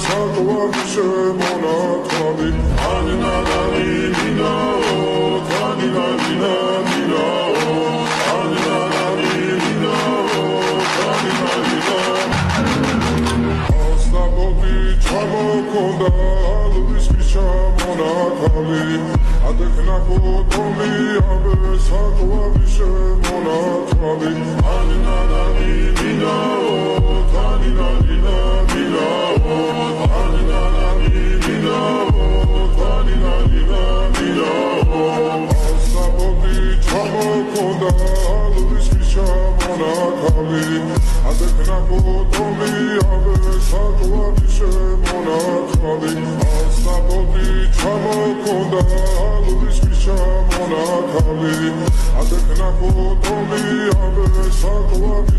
საკვლავიშე მონათვალი ანინანანი მინაო თანინანინა მინაო ანინანანი მინაო თანინანინა ასნაბოდი ჩამოქონდა ალვის ფიშა მონათვალი ადექნა კოტომი აბე საკვლავიშე მონათვალი ანინანანი მინაო თანინანინა ადექნა კოტომი აბე საკვლავიშე მონათვალი ასნაბოდი ჩამოქონდა ალვის ფიშა მონათვალი ადექნა კოტომი აბე საკვლავიშე